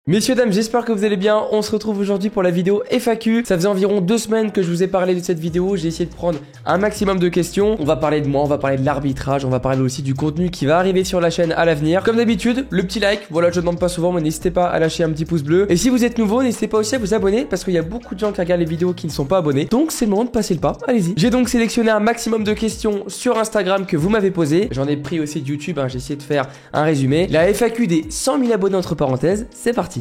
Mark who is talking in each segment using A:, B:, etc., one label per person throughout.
A: Messieurs, dames, j'espère que vous allez bien. On se retrouve aujourd'hui pour la vidéo FAQ. Ça faisait environ 2 semaines que je vous ai parlé de cette vidéo. J'ai essayé de prendre un maximum de questions. On va parler de moi, on va parler de l'arbitrage, on va parler aussi du contenu qui va arriver sur la chaîne à l'avenir. Comme d'habitude, le petit like. Voilà, je ne demande pas souvent, mais n'hésitez pas à lâcher un petit pouce bleu. Et si vous êtes nouveau, n'hésitez pas aussi à vous abonner parce qu'il y a beaucoup de gens qui regardent les vidéos qui ne sont pas abonnés. Donc c'est le moment de passer le pas. Allez-y. J'ai donc sélectionné un maximum de questions sur Instagram que vous m'avez posées. J'en ai pris aussi de YouTube, hein. J'ai essayé de faire un résumé. La FAQ des 100 000 abonnés entre parenthèses, c'est parti.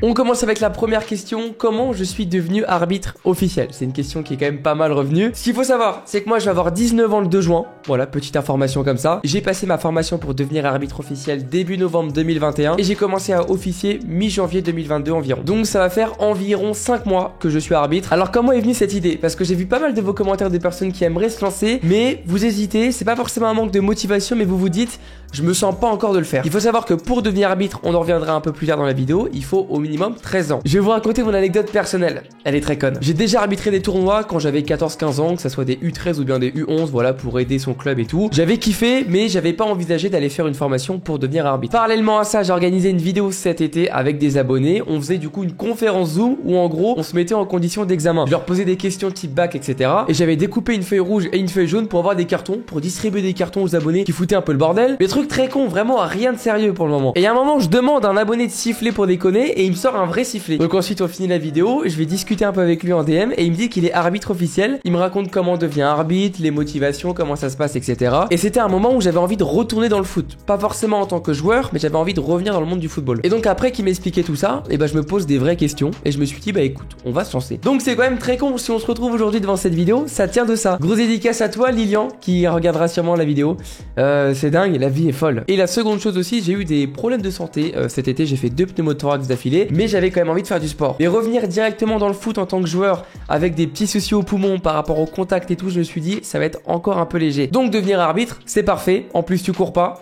A: On commence avec la première question. Comment je suis devenu arbitre officiel? C'est une question qui est quand même pas mal revenue. Ce qu'il faut savoir, c'est que moi je vais avoir 19 ans le 2 juin. Voilà, petite information comme ça. J'ai passé ma formation pour devenir arbitre officiel début novembre 2021 et j'ai commencé à officier mi-janvier 2022 environ. Donc ça va faire environ 5 mois que je suis arbitre. Alors comment est venue cette idée? Parce que j'ai vu pas mal de vos commentaires des personnes qui aimeraient se lancer, mais vous hésitez. C'est pas forcément un manque de motivation, mais vous vous dites je me sens pas encore de le faire. Il faut savoir que pour devenir arbitre, on en reviendra un peu plus tard dans la vidéo, il faut au minimum 13 ans. Je vais vous raconter mon anecdote personnelle. Elle est très conne. J'ai déjà arbitré des tournois quand j'avais 14-15 ans, que ça soit des U13 ou bien des U11, voilà, pour aider son club et tout. J'avais kiffé, mais j'avais pas envisagé d'aller faire une formation pour devenir arbitre. Parallèlement à ça, j'ai organisé une vidéo cet été avec des abonnés. On faisait du coup une conférence Zoom où en gros, on se mettait en condition d'examen. Je leur posais des questions type bac, etc. Et j'avais découpé une feuille rouge et une feuille jaune pour avoir des cartons, pour distribuer des cartons aux abonnés qui foutaient un peu le bordel. Mais truc très con, vraiment rien de sérieux pour le moment. Et à un moment, je demande à un abonné de siffler pour déconner et il me sort un vrai sifflet. Donc ensuite, on finit la vidéo, je vais discuter un peu avec lui en DM et il me dit qu'il est arbitre officiel. Il me raconte comment on devient arbitre, les motivations, comment ça se passe, etc. Et c'était un moment où j'avais envie de retourner dans le foot. Pas forcément en tant que joueur, mais j'avais envie de revenir dans le monde du football. Et donc après qu'il m'expliquait tout ça, et ben je me pose des vraies questions et je me suis dit bah écoute, on va se lancer. Donc c'est quand même très con si on se retrouve aujourd'hui devant cette vidéo, ça tient de ça. Grosse dédicace à toi Lilian qui regardera sûrement la vidéo. C'est dingue, la vie est folle. Et la seconde chose aussi, j'ai eu des problèmes de santé cet été, j'ai fait 2 pneumothorax d'affilée, mais j'avais quand même envie de faire du sport. Et revenir directement dans le foot en tant que joueur avec des petits soucis aux poumons par rapport au contact et tout, je me suis dit ça va être encore un peu léger. Donc devenir arbitre, c'est parfait. En plus tu cours pas.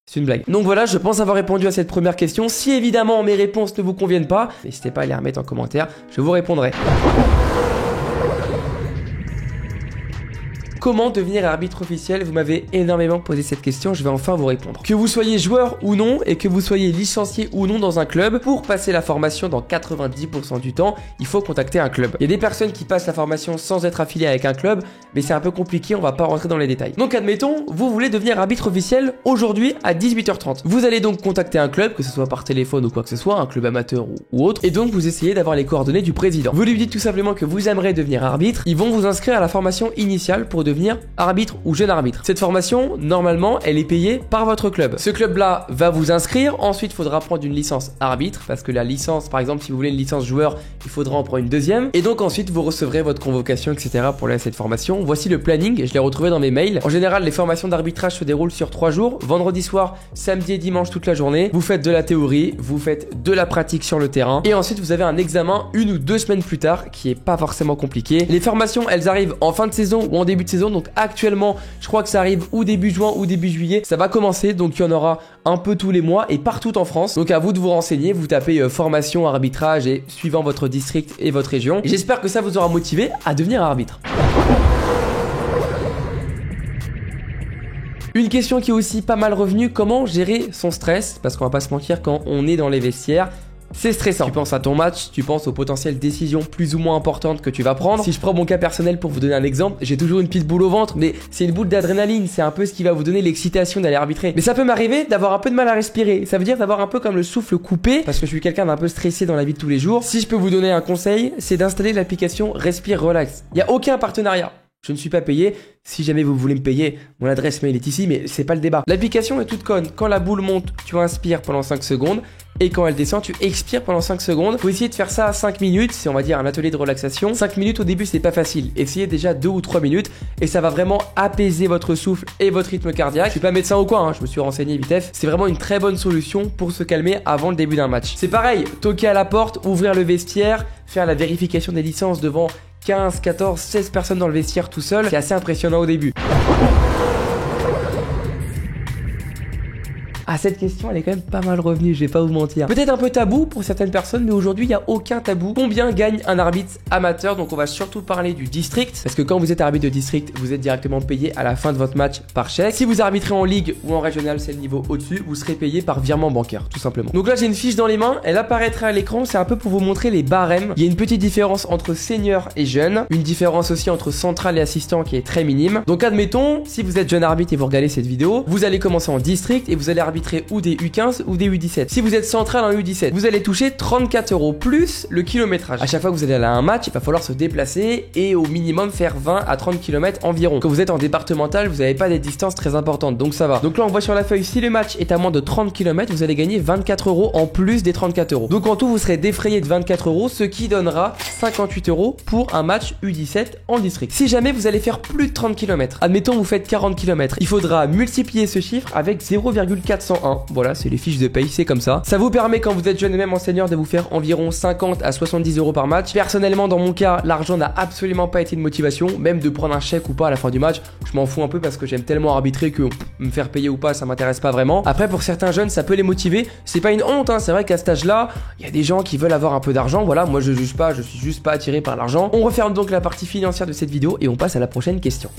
A: C'est une blague. Donc voilà, je pense avoir répondu à cette première question. Si évidemment mes réponses ne vous conviennent pas, n'hésitez pas à les remettre en commentaire, je vous répondrai. Comment devenir arbitre officiel? Vous m'avez énormément posé cette question, je vais enfin vous répondre. Que vous soyez joueur ou non et que vous soyez licencié ou non dans un club, pour passer la formation dans 90% du temps, il faut contacter un club. Il y a des personnes qui passent la formation sans être affiliées avec un club, mais c'est un peu compliqué, on va pas rentrer dans les détails. Donc admettons, vous voulez devenir arbitre officiel aujourd'hui à 18h30. Vous allez donc contacter un club, que ce soit par téléphone ou quoi que ce soit, un club amateur ou autre, et donc vous essayez d'avoir les coordonnées du président. Vous lui dites tout simplement que vous aimeriez devenir arbitre, ils vont vous inscrire à la formation initiale pour devenir arbitre ou jeune arbitre. Cette formation, normalement, elle est payée par votre club. Ce club-là va vous inscrire. Ensuite, il faudra prendre une licence arbitre parce que la licence, par exemple, si vous voulez une licence joueur, il faudra en prendre une deuxième. Et donc ensuite, vous recevrez votre convocation, etc. pour aller à cette formation. Voici le planning. Je l'ai retrouvé dans mes mails. En général, les formations d'arbitrage se déroulent sur 3 jours. Vendredi soir, samedi et dimanche toute la journée. Vous faites de la théorie, vous faites de la pratique sur le terrain. Et ensuite, vous avez un examen 1 ou 2 semaines plus tard qui est pas forcément compliqué. Les formations, elles arrivent en fin de saison ou en début de saison. Donc actuellement, je crois que ça arrive ou début juin ou début juillet. Ça va commencer, donc il y en aura un peu tous les mois et partout en France. Donc à vous de vous renseigner, vous tapez formation, arbitrage et suivant votre district et votre région. Et j'espère que ça vous aura motivé à devenir arbitre. Une question qui est aussi pas mal revenue, comment gérer son stress? Parce qu'on va pas se mentir, quand on est dans les vestiaires, c'est stressant. Tu penses à ton match, tu penses aux potentielles décisions plus ou moins importantes que tu vas prendre. Si je prends mon cas personnel pour vous donner un exemple, j'ai toujours une petite boule au ventre, mais c'est une boule d'adrénaline, c'est un peu ce qui va vous donner l'excitation d'aller arbitrer. Mais ça peut m'arriver d'avoir un peu de mal à respirer, ça veut dire d'avoir un peu comme le souffle coupé, parce que je suis quelqu'un d'un peu stressé dans la vie de tous les jours. Si je peux vous donner un conseil, c'est d'installer l'application Respire Relax. Il n'y a aucun partenariat. Je ne suis pas payé. Si jamais vous voulez me payer, mon adresse mail est ici, mais c'est pas le débat. L'application est toute conne. Quand la boule monte, tu inspires pendant 5 secondes. Et quand elle descend, tu expires pendant 5 secondes. Faut essayer de faire ça à 5 minutes. C'est, on va dire, un atelier de relaxation. 5 minutes au début, c'est pas facile. Essayez déjà 2 ou 3 minutes. Et ça va vraiment apaiser votre souffle et votre rythme cardiaque. Je suis pas médecin ou quoi, hein. Je me suis renseigné vite fait. C'est vraiment une très bonne solution pour se calmer avant le début d'un match. C'est pareil, toquer à la porte, ouvrir le vestiaire, faire la vérification des licences devant 15, 14, 16 personnes dans le vestiaire tout seul. C'est assez impressionnant au début. Ah, cette question, elle est quand même pas mal revenue, je vais pas vous mentir. Peut-être un peu tabou pour certaines personnes, mais aujourd'hui, il n'y a aucun tabou. Combien gagne un arbitre amateur? Donc, on va surtout parler du district, parce que quand vous êtes arbitre de district, vous êtes directement payé à la fin de votre match par chèque. Si vous arbitrez en ligue ou en régional, c'est le niveau au-dessus, vous serez payé par virement bancaire, tout simplement. Donc là, j'ai une fiche dans les mains, elle apparaîtra à l'écran, c'est un peu pour vous montrer les barèmes. Il y a une petite différence entre senior et jeune, une différence aussi entre central et assistant qui est très minime. Donc admettons, si vous êtes jeune arbitre et vous regardez cette vidéo, vous allez commencer en district et vous allez arbitrer ou des U15 ou des U17. Si vous êtes central en U17, vous allez toucher 34 € plus le kilométrage. À chaque fois que vous allez aller à un match, il va falloir se déplacer et au minimum faire 20 à 30 km environ. Quand vous êtes en départemental, vous n'avez pas des distances très importantes, donc ça va. Donc là, on voit sur la feuille, si le match est à moins de 30 km, vous allez gagner 24 € en plus des 34 €. Donc en tout, vous serez défrayé de 24 €, ce qui donnera 58 € pour un match U17 en district. Si jamais vous allez faire plus de 30 km, admettons vous faites 40 km, il faudra multiplier ce chiffre avec 0,401. Voilà, c'est les fiches de paye, c'est comme ça. Ça vous permet quand vous êtes jeune et même en senior de vous faire environ 50 à 70 € par match. Personnellement, dans mon cas, l'argent n'a absolument pas été une motivation, même de prendre un chèque ou pas à la fin du match. Je m'en fous un peu parce que j'aime tellement arbitrer que me faire payer ou pas, ça m'intéresse pas vraiment. Après, pour certains jeunes, ça peut les motiver. C'est pas une honte, hein. C'est vrai qu'à cet âge-là, il y a des gens qui veulent avoir un peu d'argent. Voilà, moi je juge pas, je suis juste pas attiré par l'argent. On referme donc la partie financière de cette vidéo et on passe à la prochaine question.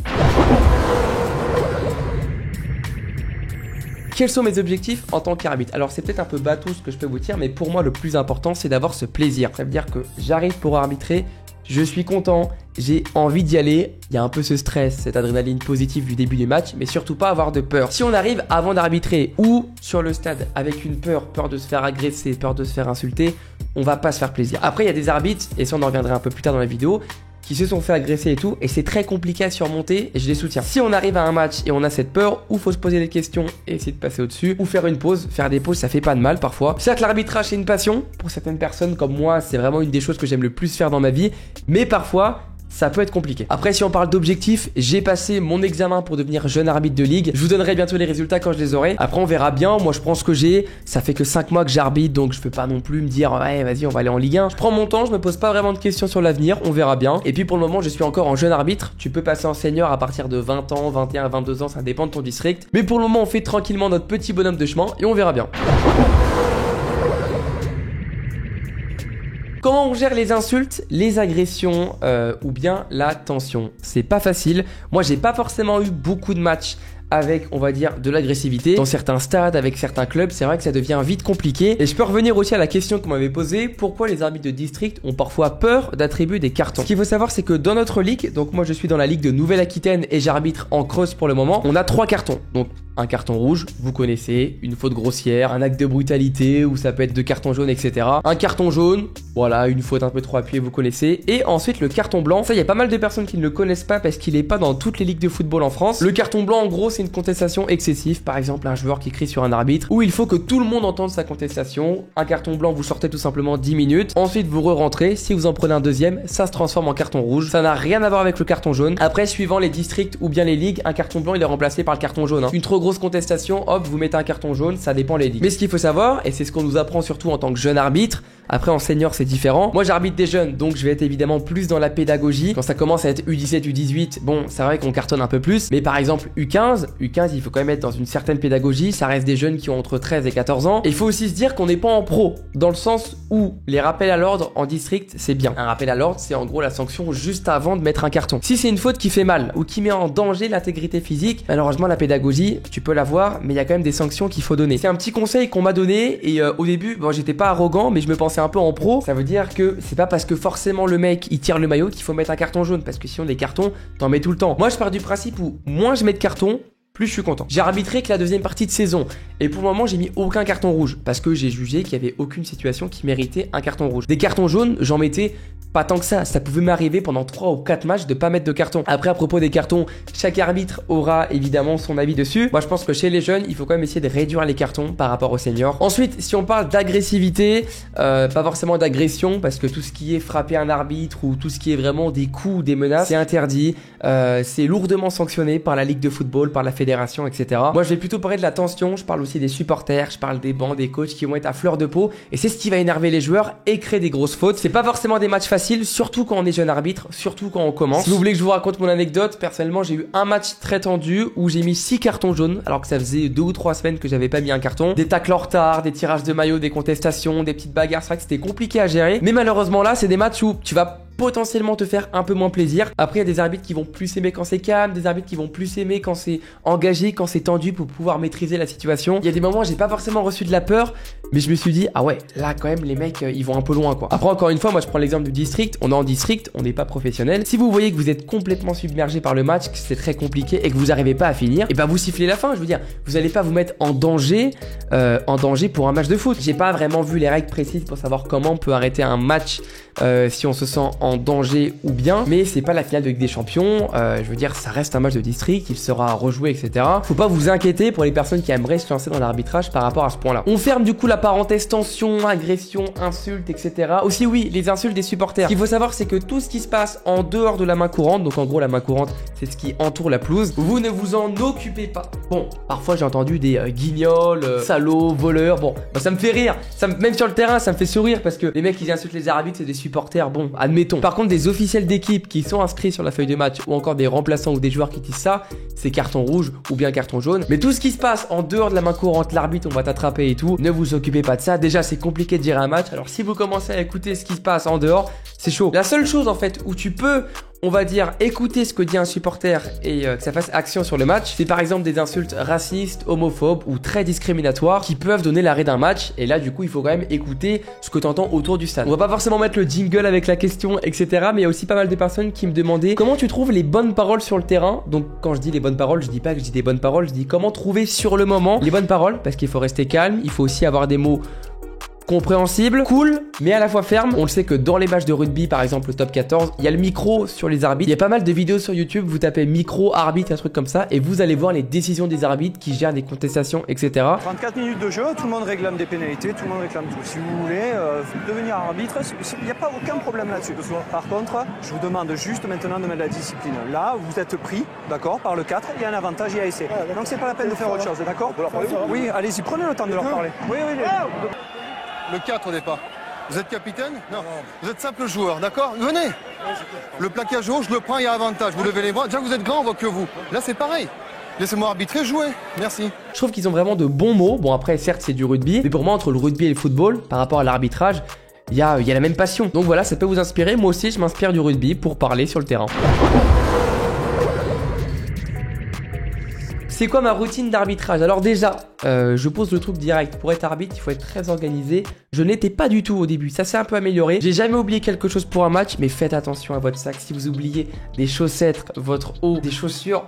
A: Quels sont mes objectifs en tant qu'arbitre? Alors c'est peut-être un peu bateau ce que je peux vous dire, mais pour moi le plus important c'est d'avoir ce plaisir. Ça veut dire que j'arrive pour arbitrer, je suis content, j'ai envie d'y aller, il y a un peu ce stress, cette adrénaline positive du début du match, mais surtout pas avoir de peur. Si on arrive avant d'arbitrer ou sur le stade avec une peur de se faire agresser, peur de se faire insulter, on va pas se faire plaisir. Après il y a des arbitres, et ça on en reviendra un peu plus tard dans la vidéo, qui se sont fait agresser et tout, et c'est très compliqué à surmonter, et je les soutiens. Si on arrive à un match et on a cette peur, ou faut se poser des questions et essayer de passer au-dessus, ou faire une pause. Faire des pauses, ça fait pas de mal parfois. Certes, l'arbitrage c'est une passion, pour certaines personnes comme moi, c'est vraiment une des choses que j'aime le plus faire dans ma vie, mais parfois, ça peut être compliqué. Après, si on parle d'objectifs, j'ai passé mon examen pour devenir jeune arbitre de ligue. Je vous donnerai bientôt les résultats quand je les aurai. Après, on verra bien. Moi, je prends ce que j'ai. Ça fait que 5 mois que j'arbitre, donc je peux pas non plus me dire ouais, vas-y, on va aller en Ligue 1. Je prends mon temps, je me pose pas vraiment de questions sur l'avenir. On verra bien. Et puis pour le moment, je suis encore en jeune arbitre. Tu peux passer en senior à partir de 20 ans, 21, 22 ans, ça dépend de ton district. Mais pour le moment, on fait tranquillement notre petit bonhomme de chemin et on verra bien. Comment on gère les insultes, les agressions ou bien la tension? C'est pas facile. Moi, j'ai pas forcément eu beaucoup de matchs avec, on va dire, de l'agressivité. Dans certains stades, avec certains clubs, c'est vrai que ça devient vite compliqué. Et je peux revenir aussi à la question qu'on m'avait posée. Pourquoi les arbitres de district ont parfois peur d'attribuer des cartons? Ce qu'il faut savoir, c'est que dans notre ligue, donc moi je suis dans la ligue de Nouvelle-Aquitaine et j'arbitre en Creuse pour le moment, on a 3 cartons. Donc un carton rouge, vous connaissez, une faute grossière, un acte de brutalité ou ça peut être 2 cartons jaunes, etc. Un carton jaune, voilà, une faute un peu trop appuyée, vous connaissez. Et ensuite le carton blanc, ça il y a pas mal de personnes qui ne le connaissent pas parce qu'il est pas dans toutes les ligues de football en France. Le carton blanc en gros c'est une contestation excessive, par exemple un joueur qui crie sur un arbitre, où il faut que tout le monde entende sa contestation. Un carton blanc, vous sortez tout simplement 10 minutes, ensuite vous re-rentrez, si vous en prenez un deuxième, ça se transforme en carton rouge. Ça n'a rien à voir avec le carton jaune. Après, suivant les districts ou bien les ligues, un carton blanc il est remplacé par le carton jaune. Une trop grosse contestation, hop, vous mettez un carton jaune, ça dépend les ligues. Mais ce qu'il faut savoir, et c'est ce qu'on nous apprend surtout en tant que jeune arbitre, après en senior c'est différent. Moi j'arbitre des jeunes, donc je vais être évidemment plus dans la pédagogie. Quand ça commence à être U17, U18, bon c'est vrai qu'on cartonne un peu plus. Mais par exemple U15 il faut quand même être dans une certaine pédagogie. Ça reste des jeunes qui ont entre 13 et 14 ans. Et il faut aussi se dire qu'on n'est pas en pro, dans le sens où les rappels à l'ordre en district c'est bien. Un rappel à l'ordre c'est en gros la sanction juste avant de mettre un carton. Si c'est une faute qui fait mal ou qui met en danger l'intégrité physique, malheureusement la pédagogie tu peux l'avoir, mais il y a quand même des sanctions qu'il faut donner. C'est un petit conseil qu'on m'a donné et au début bon j'étais pas arrogant mais je me pensais un peu en pro. Ça veut dire que c'est pas parce que forcément le mec il tire le maillot qu'il faut mettre un carton jaune, parce que sinon des cartons t'en mets tout le temps. Moi je pars du principe où moins je mets de cartons, plus je suis content. J'ai arbitré que la deuxième partie de saison et pour le moment j'ai mis aucun carton rouge parce que j'ai jugé qu'il y avait aucune situation qui méritait un carton rouge. Des cartons jaunes j'en mettais pas tant que ça pouvait m'arriver pendant 3 ou 4 matchs de pas mettre de carton. Après à propos des cartons, chaque arbitre aura évidemment son avis dessus. Moi je pense que chez les jeunes il faut quand même essayer de réduire les cartons par rapport aux seniors. Ensuite si on parle d'agressivité, pas forcément d'agression parce que tout ce qui est frapper un arbitre ou tout ce qui est vraiment des coups ou des menaces c'est interdit, c'est lourdement sanctionné par la ligue de football, par la fédération. fédération, etc. Moi, je vais plutôt parler de la tension. Je parle aussi des supporters, je parle des bancs, des coachs qui vont être à fleur de peau. Et c'est ce qui va énerver les joueurs et créer des grosses fautes. C'est pas forcément des matchs faciles, surtout quand on est jeune arbitre, surtout quand on commence. Si vous voulez que je vous raconte mon anecdote, personnellement, j'ai eu un match très tendu où j'ai mis 6 cartons jaunes, alors que ça faisait 2 ou 3 semaines que j'avais pas mis un carton. Des tacles en retard, des tirages de maillot, des contestations, des petites bagarres. C'est vrai que c'était compliqué à gérer. Mais malheureusement là, c'est des matchs où tu vas potentiellement te faire un peu moins plaisir. Après, il y a des arbitres qui vont plus aimer quand c'est calme, des arbitres qui vont plus aimer quand c'est engagé, quand c'est tendu pour pouvoir maîtriser la situation. Il y a des moments où j'ai pas forcément reçu de la peur, mais je me suis dit, ah ouais, là quand même les mecs ils vont un peu loin quoi. Après encore une fois, moi je prends l'exemple du district, on est en district, on n'est pas professionnel. Si vous voyez que vous êtes complètement submergé par le match, que c'est très compliqué et que vous n'arrivez pas à finir, et ben vous sifflez la fin. Je veux dire, vous n'allez pas vous mettre en danger pour un match de foot. J'ai pas vraiment vu les règles précises pour savoir comment on peut arrêter un match si on se sent en danger ou bien, mais c'est pas la finale de Ligue des Champions. Je veux dire, ça reste un match de district, il sera rejoué, etc. Faut pas vous inquiéter pour les personnes qui aimeraient se lancer dans l'arbitrage par rapport à ce point-là. On ferme du coup la parenthèse tension, agression, insultes, etc. Aussi oui, les insultes des supporters. Ce qu'il faut savoir, c'est que tout ce qui se passe en dehors de la main courante, donc en gros la main courante, c'est ce qui entoure la pelouse, vous ne vous en occupez pas. Bon, parfois j'ai entendu des guignols, salauds, voleurs. Bon, bah, ça me fait rire. Même sur le terrain, ça me fait sourire parce que les mecs qui insultent les arbitres, c'est des supporters. Bon, admettons. Par contre, des officiels d'équipe qui sont inscrits sur la feuille de match ou encore des remplaçants ou des joueurs qui disent ça, c'est carton rouge ou bien carton jaune. Mais tout ce qui se passe en dehors de la main courante, l'arbitre, on va t'attraper et tout, ne vous occupez pas de ça. Déjà, c'est compliqué de gérer un match. Alors, si vous commencez à écouter ce qui se passe en dehors, c'est chaud. La seule chose en fait où tu peux, on va dire, écouter ce que dit un supporter et que ça fasse action sur le match, c'est par exemple des insultes racistes, homophobes ou très discriminatoires qui peuvent donner l'arrêt d'un match. Et là, du coup, il faut quand même écouter ce que tu entends autour du stade. On va pas forcément mettre le jingle avec la question, etc. Mais il y a aussi pas mal de personnes qui me demandaient comment tu trouves les bonnes paroles sur le terrain. Donc, quand je dis les bonnes paroles, je dis pas que je dis des bonnes paroles, je dis comment trouver sur le moment les bonnes paroles, parce qu'il faut rester calme, il faut aussi avoir des mots compréhensible, cool, mais à la fois ferme. On le sait que dans les matchs de rugby, par exemple le top 14, il y a le micro sur les arbitres. Il y a pas mal de vidéos sur YouTube, vous tapez micro, arbitre, un truc comme ça, et vous allez voir les décisions des arbitres qui gèrent des contestations, etc.
B: 34 minutes de jeu, tout le monde réclame des pénalités, tout le monde réclame tout. Si vous voulez devenir arbitre, il n'y a pas aucun problème là-dessus. Par contre, je vous demande juste maintenant de mettre la discipline. Là, vous êtes pris, d'accord, par le 4, il y a un avantage, il y a essai. Donc c'est pas la peine de faire autre chose, d'accord? Oui, allez-y, prenez le temps de leur parler. Oui, oui,
C: Le 4 au départ. Vous êtes capitaine? Non. Vous êtes simple joueur, d'accord? Venez. Le plaquage haut, je le prends, il y a avantage. Vous levez les bras. Déjà, vous êtes grand, on voit que vous. Là, c'est pareil. Laissez-moi arbitrer, jouer. Merci.
A: Je trouve qu'ils ont vraiment de bons mots. Bon, après, certes, c'est du rugby. Mais pour moi, entre le rugby et le football, par rapport à l'arbitrage, il y a la même passion. Donc voilà, ça peut vous inspirer. Moi aussi, je m'inspire du rugby pour parler sur le terrain. C'est quoi ma routine d'arbitrage? Alors déjà, je pose le truc direct. Pour être arbitre, il faut être très organisé. Je n'étais pas du tout au début. Ça s'est un peu amélioré. J'ai jamais oublié quelque chose pour un match, mais faites attention à votre sac. Si vous oubliez des chaussettes, votre haut, des chaussures,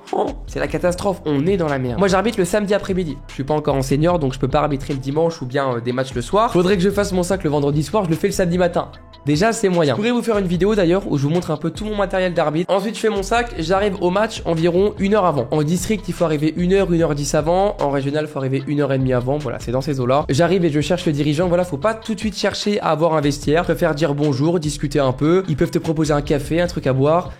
A: c'est la catastrophe. On est dans la merde. Moi, j'arbitre le samedi après-midi. Je suis pas encore en senior, donc je peux pas arbitrer le dimanche ou bien des matchs le soir. Faudrait que je fasse mon sac le vendredi soir. Je le fais le samedi matin. Déjà, c'est moyen. Je pourrais vous faire une vidéo d'ailleurs où je vous montre un peu tout mon matériel d'arbitre. Ensuite, je fais mon sac. J'arrive au match environ 1 heure avant. En district, il faut arriver 1h, 1h10 avant. En régional, il faut arriver 1h30 avant. Voilà, c'est dans ces eaux-là. J'arrive et je cherche le dirigeant. Voilà, faut pas tout de suite chercher à avoir un vestiaire. Je préfère dire bonjour, discuter un peu. Ils peuvent te proposer un café, un truc à boire.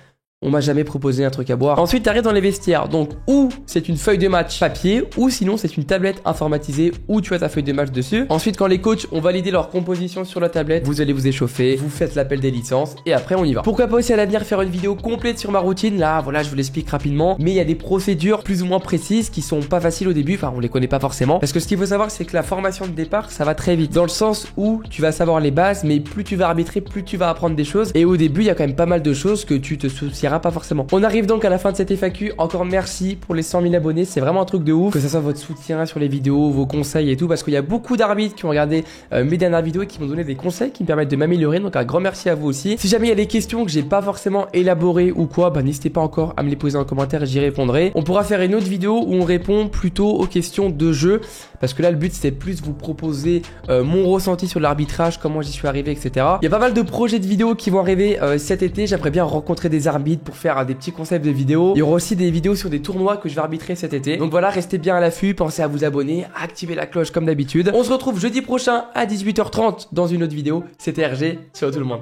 A: On m'a jamais proposé un truc à boire. Ensuite, t'arrives dans les vestiaires. Donc, ou c'est une feuille de match papier, ou sinon c'est une tablette informatisée où tu as ta feuille de match dessus. Ensuite, quand les coachs ont validé leur composition sur la tablette, vous allez vous échauffer, vous faites l'appel des licences et après on y va. Pourquoi pas aussi à l'avenir faire une vidéo complète sur ma routine? Là, voilà, je vous l'explique rapidement. Mais il y a des procédures plus ou moins précises qui sont pas faciles au début. Enfin, on les connaît pas forcément. Parce que ce qu'il faut savoir, c'est que la formation de départ, ça va très vite. Dans le sens où tu vas savoir les bases, mais plus tu vas arbitrer, plus tu vas apprendre des choses. Et au début, il y a quand même pas mal de choses que tu te soucieras pas forcément. On arrive donc à la fin de cette FAQ. Encore merci pour les 100 000 abonnés. C'est vraiment un truc de ouf. Que ce soit votre soutien sur les vidéos, vos conseils et tout. Parce qu'il y a beaucoup d'arbitres qui ont regardé mes dernières vidéos et qui m'ont donné des conseils qui me permettent de m'améliorer. Donc un grand merci à vous aussi. Si jamais il y a des questions que j'ai pas forcément élaborées ou quoi, bah n'hésitez pas encore à me les poser en commentaire et j'y répondrai. On pourra faire une autre vidéo où on répond plutôt aux questions de jeu. Parce que là, le but, c'est plus vous proposer mon ressenti sur l'arbitrage, comment j'y suis arrivé, etc. Il y a pas mal de projets de vidéos qui vont arriver cet été. J'aimerais bien rencontrer des arbitres pour faire des petits concepts de vidéos. Il y aura aussi des vidéos sur des tournois que je vais arbitrer cet été. Donc voilà, restez bien à l'affût, pensez à vous abonner, à activer la cloche comme d'habitude. On se retrouve jeudi prochain à 18h30 dans une autre vidéo. C'était RG, ciao tout le monde.